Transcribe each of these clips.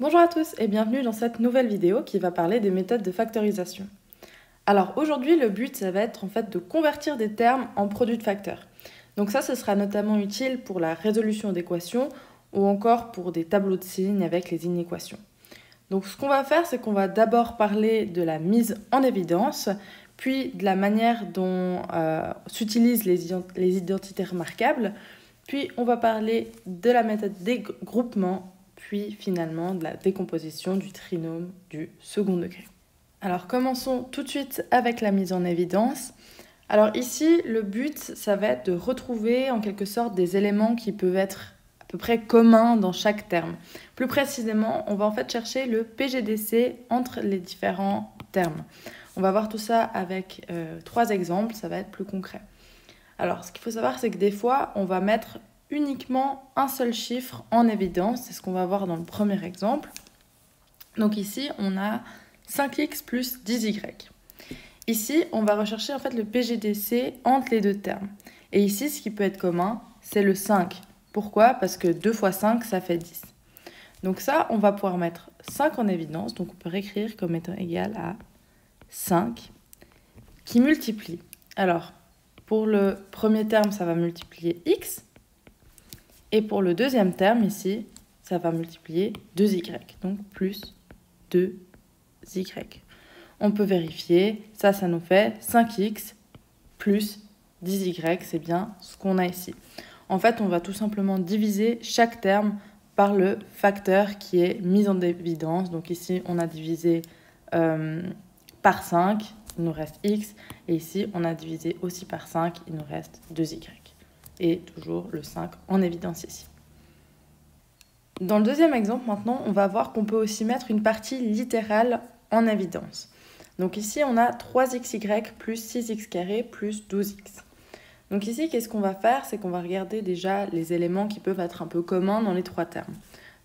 Bonjour à tous et bienvenue dans cette nouvelle vidéo qui va parler des méthodes de factorisation. Alors aujourd'hui, le but, ça va être en fait de convertir des termes en produits de facteurs. Donc ça, ce sera notamment utile pour la résolution d'équations ou encore pour des tableaux de signes avec les inéquations. Donc ce qu'on va faire, c'est qu'on va d'abord parler de la mise en évidence, puis de la manière dont s'utilisent les identités remarquables, puis on va parler de la méthode des groupements, puis finalement de la décomposition du trinôme du second degré. Alors commençons tout de suite avec la mise en évidence. Alors ici, le but, ça va être de retrouver en quelque sorte des éléments qui peuvent être à peu près communs dans chaque terme. Plus précisément, on va en fait chercher le PGDC entre les différents termes. On va voir tout ça avec 3 exemples, ça va être plus concret. Alors, ce qu'il faut savoir, c'est que des fois, on va mettre uniquement un seul chiffre en évidence. C'est ce qu'on va voir dans le premier exemple. Donc ici, on a 5x plus 10y. Ici, on va rechercher en fait le PGDC entre les deux termes. Et ici, ce qui peut être commun, c'est le 5. Pourquoi? Parce que 2 fois 5, ça fait 10. Donc ça, on va pouvoir mettre 5 en évidence. Donc on peut réécrire comme étant égal à 5 qui multiplie. Alors, pour le premier terme, ça va multiplier x. Et pour le deuxième terme, ici, ça va multiplier 2y. Donc plus 2y. On peut vérifier. Ça nous fait 5x plus 10y. C'est bien ce qu'on a ici. En fait, on va tout simplement diviser chaque terme par le facteur qui est mis en évidence. Donc ici, on a divisé par 5. Il nous reste x, et ici, on a divisé aussi par 5, il nous reste 2y. Et toujours le 5 en évidence ici. Dans le deuxième exemple, maintenant, on va voir qu'on peut aussi mettre une partie littérale en évidence. Donc ici, on a 3xy plus 6x carré plus 12x. Donc ici, qu'est-ce qu'on va faire? C'est qu'on va regarder déjà les éléments qui peuvent être un peu communs dans les 3 termes.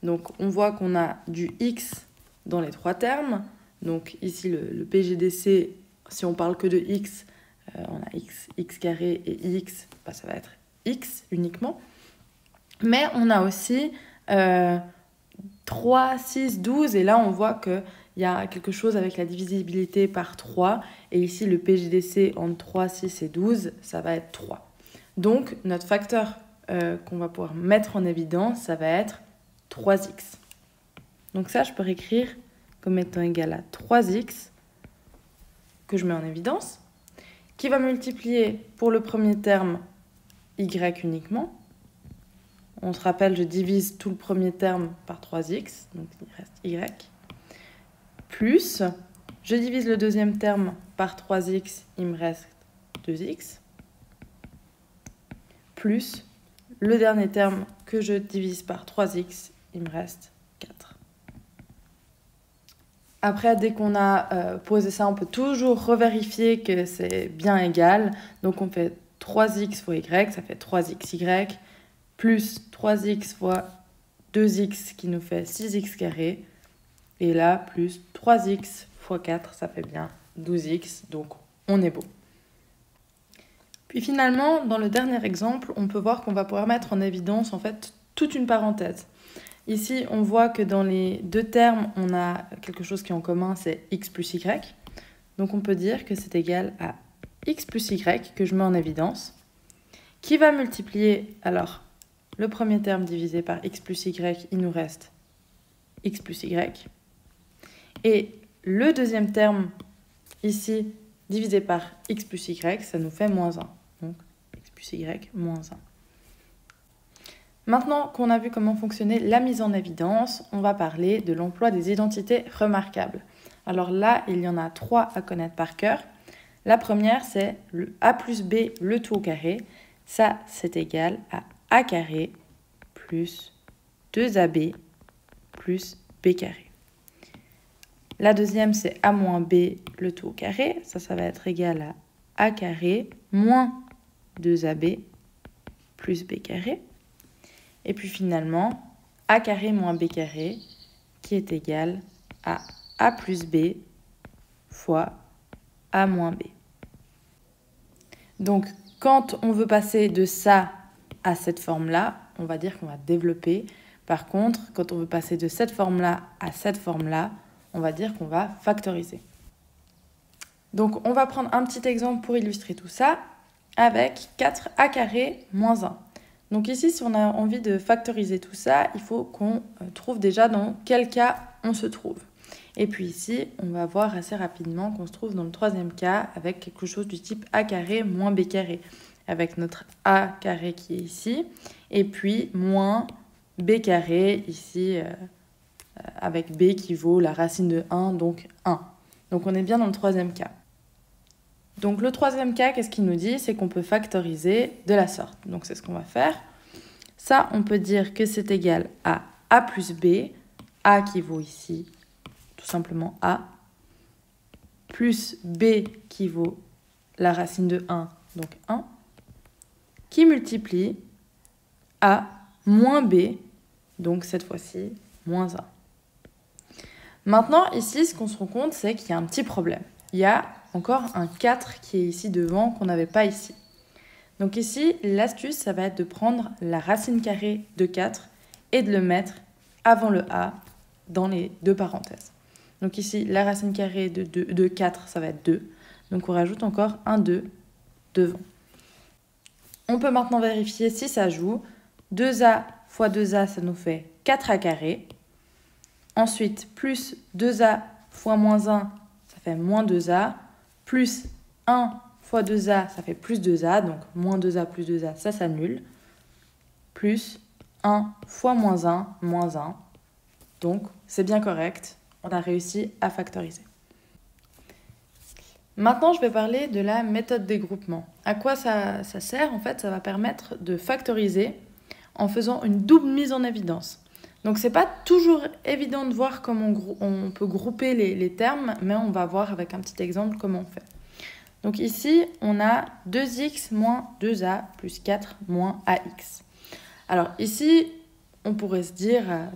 Donc on voit qu'on a du x dans les 3 termes. Donc ici, le PGDC, si on parle que de x, on a x carré et x, ça va être x uniquement. Mais on a aussi 3, 6, 12, et là on voit qu'il y a quelque chose avec la divisibilité par 3. Et ici, le PGDC entre 3, 6 et 12, ça va être 3. Donc notre facteur qu'on va pouvoir mettre en évidence, ça va être 3x. Donc ça, je peux réécrire comme étant égal à 3x, que je mets en évidence, qui va multiplier pour le premier terme y uniquement. On se rappelle, je divise tout le premier terme par 3x, donc il reste y. Plus, je divise le deuxième terme par 3x, il me reste 2x. Plus, le dernier terme que je divise par 3x, il me reste 4. Après, dès qu'on a posé ça, on peut toujours revérifier que c'est bien égal. Donc on fait 3x fois y, ça fait 3xy, plus 3x fois 2x qui nous fait 6x carré. Et là, plus 3x fois 4, ça fait bien 12x. Donc on est beau. Puis finalement, dans le dernier exemple, on peut voir qu'on va pouvoir mettre en évidence en fait toute une parenthèse. Ici, on voit que dans les deux termes, on a quelque chose qui est en commun, c'est x plus y. Donc on peut dire que c'est égal à x plus y, que je mets en évidence, qui va multiplier, alors, le premier terme divisé par x plus y, il nous reste x plus y. Et le deuxième terme, ici, divisé par x plus y, ça nous fait moins 1. Donc x plus y moins 1. Maintenant qu'on a vu comment fonctionnait la mise en évidence, on va parler de l'emploi des identités remarquables. Alors là, il y en a 3 à connaître par cœur. La première, c'est le a plus b, le tout au carré. Ça, c'est égal à a carré plus 2ab plus b carré. La deuxième, c'est a moins b, le tout au carré. Ça va être égal à a carré moins 2ab plus b carré. Et puis finalement, a carré moins b carré, qui est égal à a plus b fois a moins b. Donc, quand on veut passer de ça à cette forme-là, on va dire qu'on va développer Par contre, quand on veut passer de cette forme-là à cette forme-là, on va dire qu'on va factoriser. Donc, on va prendre un petit exemple pour illustrer tout ça avec 4a carré moins 1. Donc ici, si on a envie de factoriser tout ça, il faut qu'on trouve déjà dans quel cas on se trouve. Et puis ici, on va voir assez rapidement qu'on se trouve dans le troisième cas avec quelque chose du type a carré moins b carré, avec notre a carré qui est ici, et puis moins b carré ici, avec b qui vaut la racine de 1, donc 1. Donc on est bien dans le troisième cas. Donc le troisième cas, qu'est-ce qu'il nous dit? C'est qu'on peut factoriser de la sorte. Donc c'est ce qu'on va faire. Ça, on peut dire que c'est égal à a plus b, a qui vaut ici tout simplement a, plus b qui vaut la racine de 1, donc 1, qui multiplie a moins b, donc cette fois-ci moins 1. Maintenant, ici, ce qu'on se rend compte, c'est qu'il y a un petit problème. Il y a encore un 4 qui est ici devant, qu'on n'avait pas ici. Donc ici, l'astuce, ça va être de prendre la racine carrée de 4 et de le mettre avant le a dans les deux parenthèses. Donc ici, la racine carrée de 4, ça va être 2. Donc on rajoute encore un 2 devant. On peut maintenant vérifier si ça joue. 2a fois 2a, ça nous fait 4a carré. Ensuite, plus 2a fois moins 1, ça fait moins 2a. Plus 1 fois 2a, ça fait plus 2a. Donc moins 2a plus 2a, ça s'annule. Plus 1 fois moins 1, moins 1. Donc c'est bien correct. On a réussi à factoriser. Maintenant, je vais parler de la méthode des groupements. À quoi ça sert? En fait, ça va permettre de factoriser en faisant une double mise en évidence. Donc, ce n'est pas toujours évident de voir comment on peut grouper les termes, mais on va voir avec un petit exemple comment on fait. Donc ici, on a 2x moins 2a plus 4 moins ax. Alors ici, on pourrait se dire, à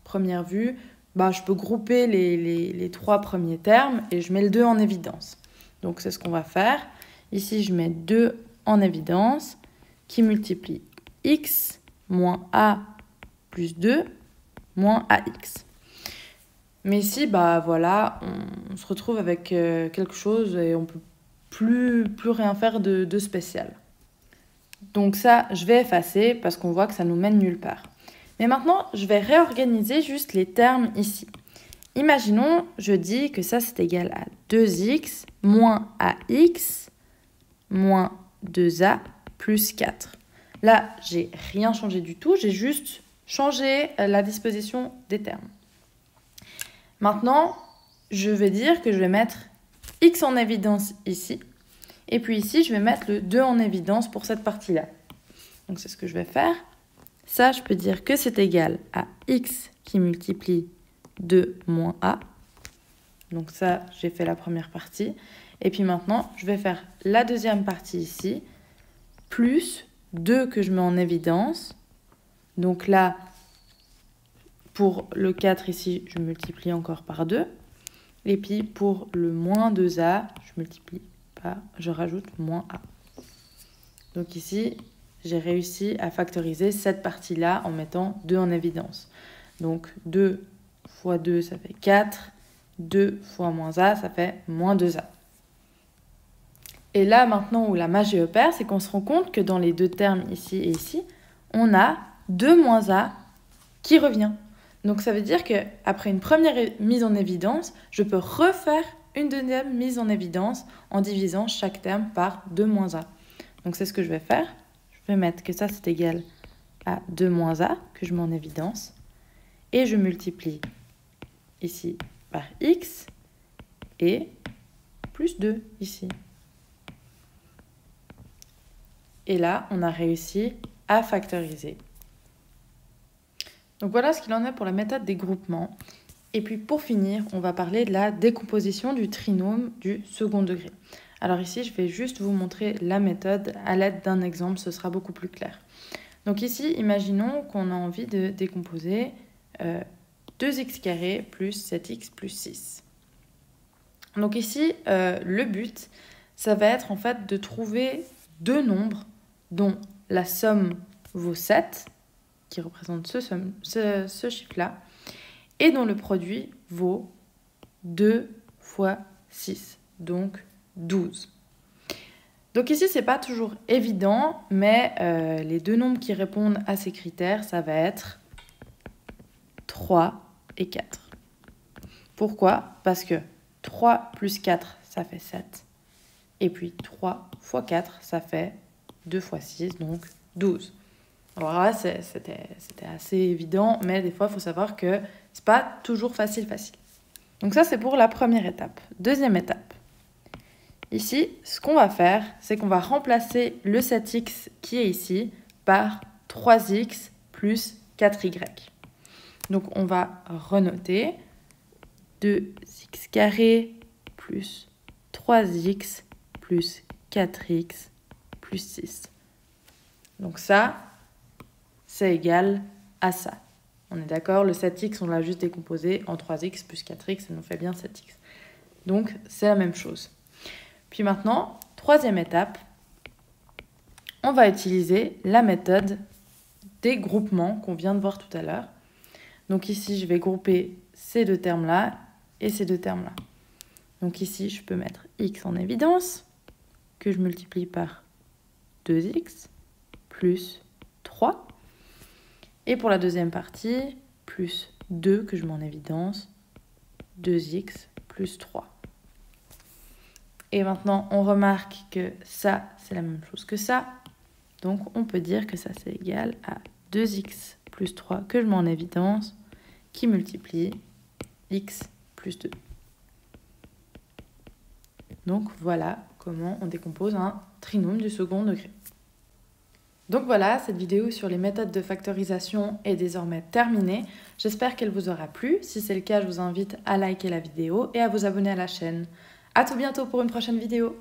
première vue, je peux grouper les trois premiers termes et je mets le 2 en évidence. Donc c'est ce qu'on va faire. Ici, je mets 2 en évidence qui multiplie x moins a plus 2 moins ax. Mais ici, voilà, on se retrouve avec quelque chose et on peut plus rien faire de spécial. Donc ça, je vais effacer parce qu'on voit que ça nous mène nulle part. Mais maintenant, je vais réorganiser juste les termes ici. Imaginons, je dis que ça, c'est égal à 2x moins ax moins 2a plus 4. Là, j'ai rien changé du tout, j'ai juste changé la disposition des termes. Maintenant, je vais dire que je vais mettre x en évidence ici. Et puis ici, je vais mettre le 2 en évidence pour cette partie-là. Donc, c'est ce que je vais faire. Ça, je peux dire que c'est égal à x qui multiplie 2 moins a. Donc ça, j'ai fait la première partie. Et puis maintenant, je vais faire la deuxième partie ici, plus 2 que je mets en évidence. Donc là, pour le 4 ici, je multiplie encore par 2. Et puis pour le moins 2a, je multiplie par, je rajoute moins a. Donc ici, j'ai réussi à factoriser cette partie-là en mettant 2 en évidence. Donc 2 fois 2, ça fait 4. 2 fois moins a, ça fait moins 2a. Et là, maintenant, où la magie opère, c'est qu'on se rend compte que dans les deux termes ici et ici, on a 2 moins a qui revient. Donc ça veut dire qu'après une première mise en évidence, je peux refaire une deuxième mise en évidence en divisant chaque terme par 2 moins a. Donc c'est ce que je vais faire. Je vais mettre que ça, c'est égal à 2 moins a, que je mets en évidence. Et je multiplie ici par x et plus 2 ici. Et là, on a réussi à factoriser. Donc voilà ce qu'il en est pour la méthode des groupements. Et puis pour finir, on va parler de la décomposition du trinôme du second degré. Alors ici, je vais juste vous montrer la méthode à l'aide d'un exemple, ce sera beaucoup plus clair. Donc ici, imaginons qu'on a envie de décomposer 2x carré plus 7x plus 6. Donc ici, le but, ça va être en fait de trouver deux nombres dont la somme vaut 7 qui représente ce chiffre-là, et dont le produit vaut 2 fois 6, donc 12. Donc ici, c'est pas toujours évident, mais les deux nombres qui répondent à ces critères, ça va être 3 et 4. Pourquoi? Parce que 3 plus 4, ça fait 7. Et puis 3 fois 4, ça fait 2 fois 6, donc 12. Alors là, c'était assez évident, mais des fois, il faut savoir que c'est pas toujours facile. Donc ça, c'est pour la première étape. Deuxième étape. Ici, ce qu'on va faire, c'est qu'on va remplacer le 7x qui est ici par 3x plus 4y. Donc on va renoter 2x carré plus 3x plus 4x plus 6. Donc ça, c'est égal à ça. On est d'accord, le 7x, on l'a juste décomposé en 3x plus 4x, ça nous fait bien 7x. Donc c'est la même chose. Puis maintenant, troisième étape, on va utiliser la méthode des groupements qu'on vient de voir tout à l'heure. Donc ici, je vais grouper ces deux termes-là et ces deux termes-là. Donc ici, je peux mettre x en évidence, que je multiplie par 2x, plus 3. Et pour la deuxième partie, plus 2, que je mets en évidence, 2x plus 3. Et maintenant, on remarque que ça, c'est la même chose que ça. Donc, on peut dire que ça, c'est égal à 2x plus 3, que je mets en évidence, qui multiplie x plus 2. Donc, voilà comment on décompose un trinôme du second degré. Donc voilà, cette vidéo sur les méthodes de factorisation est désormais terminée. J'espère qu'elle vous aura plu. Si c'est le cas, je vous invite à liker la vidéo et à vous abonner à la chaîne. À tout bientôt pour une prochaine vidéo.